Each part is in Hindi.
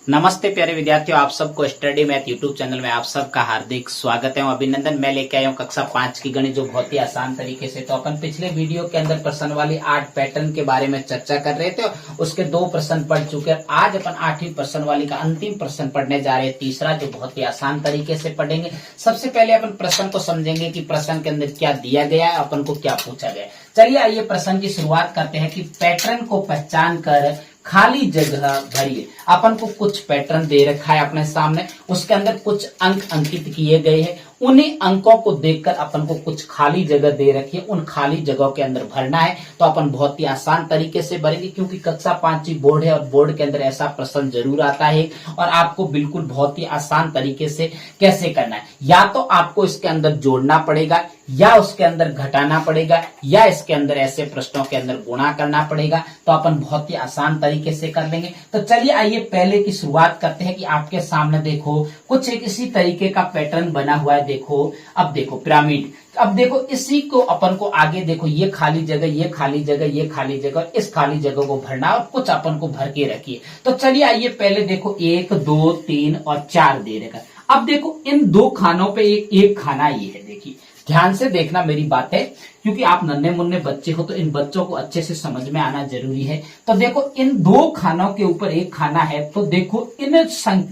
नमस्ते प्यारे विद्यार्थियों, आप सबको स्टडी मैथ यूट्यूब चैनल में आप सबका हार्दिक स्वागत है। अभिनंदन। मैं लेके आया हूँ कक्षा 5 की गणित, जो बहुत ही आसान तरीके से। तो अपन पिछले वीडियो के अंदर प्रश्न वाली 8 पैटर्न के बारे में चर्चा कर रहे थे, उसके 2 प्रश्न पढ़ चुके हैं। आज अपन 8वीं प्रश्न वाली का अंतिम प्रश्न पढ़ने जा रहे हैं, तीसरा, जो बहुत ही आसान तरीके से पढ़ेंगे। सबसे पहले अपन प्रश्न को समझेंगे कि प्रश्न के अंदर क्या दिया गया है, अपन को क्या पूछा गया है। चलिए आइए प्रश्न की शुरुआत करते हैं कि पैटर्न को पहचान कर खाली जगह भरिए। अपन को कुछ पैटर्न दे रखा है अपने सामने, उसके अंदर कुछ अंक अंकित किए गए हैं। उन्हीं अंकों को देखकर अपन को कुछ खाली जगह दे रखी है, उन खाली जगहों के अंदर भरना है। तो अपन बहुत ही आसान तरीके से भरेंगे, क्योंकि कक्षा 5 बोर्ड है और बोर्ड के अंदर ऐसा प्रश्न जरूर आता है। और आपको बिल्कुल बहुत ही आसान तरीके से कैसे करना है, या तो आपको इसके अंदर जोड़ना पड़ेगा, या उसके अंदर घटाना पड़ेगा, या इसके अंदर ऐसे प्रश्नों के अंदर गुणा करना पड़ेगा। तो अपन बहुत ही आसान तरीके से कर लेंगे। तो चलिए आइए पहले की शुरुआत करते हैं कि आपके सामने देखो कुछ एक इसी तरीके का पैटर्न बना हुआ है। देखो, अब देखो पिरामिड। अब देखो इसी को अपन को आगे देखो, ये खाली जगह, ये खाली जगह, ये खाली जगह, इस खाली जगह को भरना और कुछ अपन को भर के रखिए। तो चलिए आइए पहले देखो 1 2 3 और 4 दे रखा। अब देखो इन 2 खानों पे एक खाना ये है। देखिए ध्यान से देखना मेरी बात है, क्योंकि आप नन्हे मुन्ने बच्चे हो तो इन बच्चों को अच्छे से समझ में आना जरूरी है। तो देखो इन 2 खानों के ऊपर एक खाना है, तो देखो इन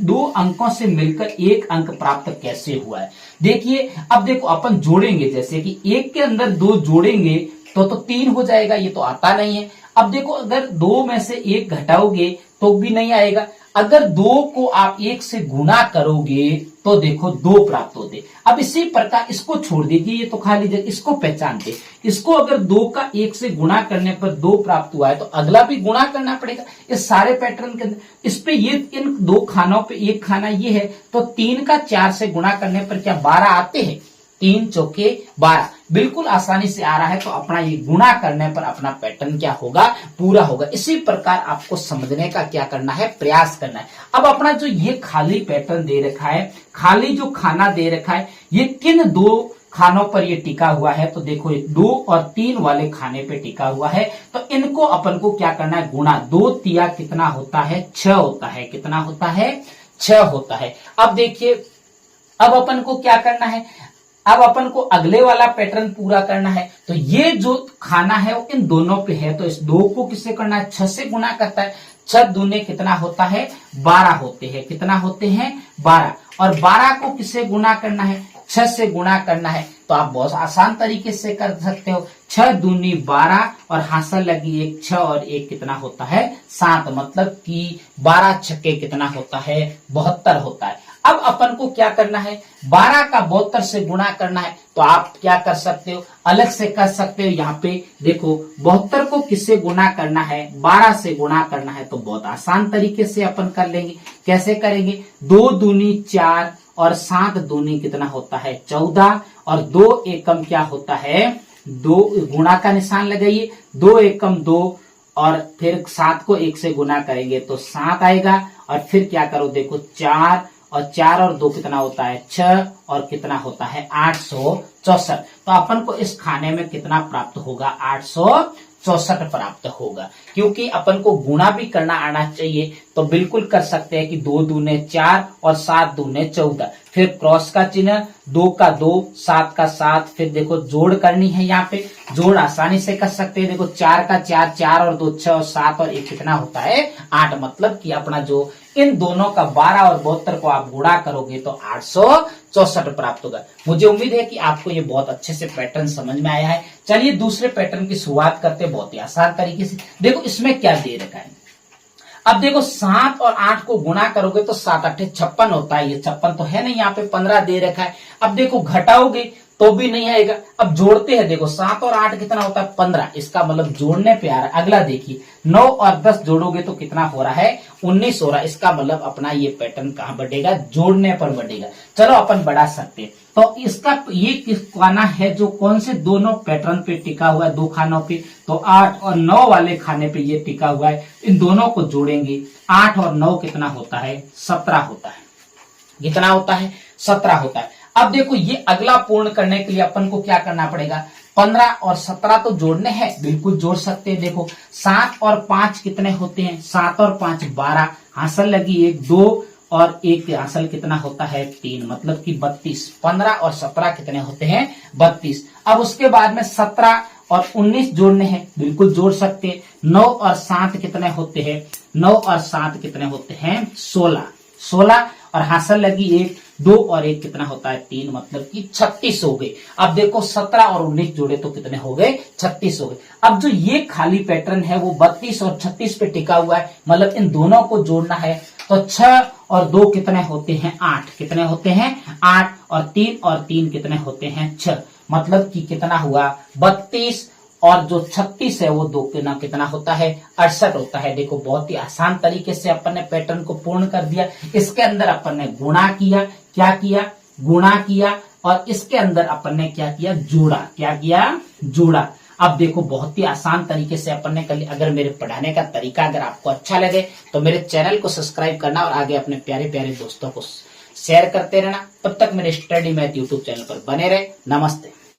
2 अंकों से मिलकर एक अंक प्राप्त कैसे हुआ है। देखिए अब देखो अपन जोड़ेंगे, जैसे कि 1 के अंदर 2 जोड़ेंगे तो 3 हो जाएगा, ये तो आता नहीं है। अब देखो अगर 2 में से 1 घटाओगे तो भी नहीं आएगा। अगर 2 को आप 1 से गुणा करोगे तो देखो 2 प्राप्त होते। अब इसी प्रकार इसको छोड़ दीजिए, ये तो खाली जगह, इसको पहचानते। इसको अगर 2 का 1 से गुणा करने पर 2 प्राप्त हुआ है, तो अगला भी गुणा करना पड़ेगा। इस सारे पैटर्न के अंदर इस पे ये इन 2 खानों पे एक खाना ये है, तो 3 का 4 से गुणा करने पर क्या 12 आते हैं? 3 चौके 12 बिल्कुल आसानी से आ रहा है। तो अपना ये गुणा करने पर अपना पैटर्न क्या होगा, पूरा होगा। इसी प्रकार आपको समझने का क्या करना है, प्रयास करना है। अब अपना जो ये खाली पैटर्न दे रखा है, खाली जो खाना दे रखा है, ये किन 2 खानों पर ये टिका हुआ है? तो देखो 2 और 3 वाले खाने पे टिका हुआ है। तो इनको अपन को क्या करना है, गुणा। 2 तिया कितना होता है, 6 होता है। कितना होता है, 6 होता है। अब देखिए अब अपन को क्या करना है, अब अपन को अगले वाला पैटर्न पूरा करना है। तो ये जो खाना है वो इन दोनों पे है, तो इस 2 को किससे करना है, 6 से गुणा करता है। 6 दूने कितना होता है, 12 होते हैं। कितना होते हैं, 12। और 12 को किससे गुणा करना है, 6 से गुणा करना है। तो आप बहुत आसान तरीके से कर सकते हो। 6 दूनी 12 और हासिल लगी 1, 6 और 1 कितना होता है, 7। मतलब कि 12 छक्के कितना होता है, 72 होता है। अब अपन को क्या करना है, 12 का 72 से गुणा करना है। तो आप क्या कर सकते हो, अलग से कर सकते हो। यहाँ पे देखो 72 को किससे गुणा करना है, 12 से गुणा करना है। तो बहुत आसान तरीके से अपन कर लेंगे। कैसे करेंगे, 2 दूनी 4 और 7 दूनी कितना होता है, 14। और 2 एकम क्या होता है, 2 गुणा का निशान लगाइए। 2 एकम 2 और फिर 7 को 1 से गुणा करेंगे तो 7 आएगा। और फिर क्या करो, देखो 4 और 2 कितना होता है, 6 और कितना होता है, 864। तो अपन को इस खाने में कितना प्राप्त होगा, 864 प्राप्त होगा। क्योंकि अपन को गुणा भी करना आना चाहिए, तो बिल्कुल कर सकते हैं कि 2 दूने 4 और 7 दूने 14। फिर क्रॉस का चिन्ह, 2 का 2, 7 का 7। फिर देखो जोड़ करनी है, यहाँ पे जोड़ आसानी से कर सकते हैं। देखो 4 का 4, 4 और 2 6 और 7 और 1 कितना होता है, 8। मतलब कि अपना जो इन दोनों का 12 और 72 को आप गुणा करोगे तो 864 प्राप्त होगा। मुझे उम्मीद है कि आपको ये बहुत अच्छे से पैटर्न समझ में आया है। चलिए दूसरे पैटर्न की शुरुआत करते हैं बहुत ही आसान तरीके से। देखो इसमें क्या दे रखा है। अब देखो 7 और 8 को गुणा करोगे तो 7 8 56 होता है। ये 56 तो है नहीं, यहाँ पे 15 दे रखा है। अब देखो घटाओगे तो भी नहीं आएगा। अब जोड़ते हैं, देखो 7 और 8 कितना होता है, 15। इसका मतलब जोड़ने पे आ रहा है। अगला देखिए 9 और 10 जोड़ोगे तो कितना हो रहा है, 19 हो रहा है। इसका मतलब अपना ये पैटर्न कहाँ बढ़ेगा, जोड़ने पर बढ़ेगा। चलो अपन बढ़ा सकते हैं। तो इसका ये किस खाना है जो कौन से दोनों पैटर्न पे टिका हुआ है, 2 खानों पे। तो 8 और 9 वाले खाने पे ये टिका हुआ है। इन दोनों को जोड़ेंगे, 8 और 9 कितना होता है, 17 होता है। कितना होता है, 17 होता है। अब देखो ये अगला पूर्ण करने के लिए अपन को क्या करना पड़ेगा, 15 और 17 तो जोड़ने हैं, बिल्कुल जोड़ सकते हैं। देखो 7 और 5 कितने होते हैं, 7 और 5 12, हासिल लगी 1 2 और 1 हासिल कितना होता है 3, मतलब कि 32। 15 और 17 कितने होते हैं 32। अब उसके बाद में 17 और 19 जोड़ने हैं, बिल्कुल जोड़ सकते हैं। 9 और 7 कितने होते हैं, 9 और 7 कितने होते हैं 16। 16 और हासिल लगी 1 2 और 1 कितना होता है 3, मतलब कि 36 हो गए। अब देखो 17 और 19 जोड़े तो कितने हो गए 36 हो गए। अब जो ये खाली पैटर्न है वो 32 और 36 पे टिका हुआ है, मतलब इन दोनों को जोड़ना है। तो 6 और 2 कितने होते हैं 8, कितने होते हैं 8 और 3 कितने होते हैं 6, मतलब कि कितना हुआ 32 और जो 36 है वो 2 के कितना होता है 68 होता है। देखो बहुत ही आसान तरीके से अपन ने पैटर्न को पूर्ण कर दिया। इसके अंदर अपन ने गुणा किया, क्या किया गुणा किया, और इसके अंदर अपन ने क्या किया जोड़ा, क्या किया जोड़ा। अब देखो बहुत ही आसान तरीके से अपन ने कर लिया। अगर मेरे पढ़ाने का तरीका अगर आपको अच्छा लगे तो मेरे चैनल को सब्सक्राइब करना और आगे अपने प्यारे प्यारे दोस्तों को शेयर करते रहना। तब तक मेरे स्टडी मैथ यूट्यूब चैनल पर बने रहे। नमस्ते।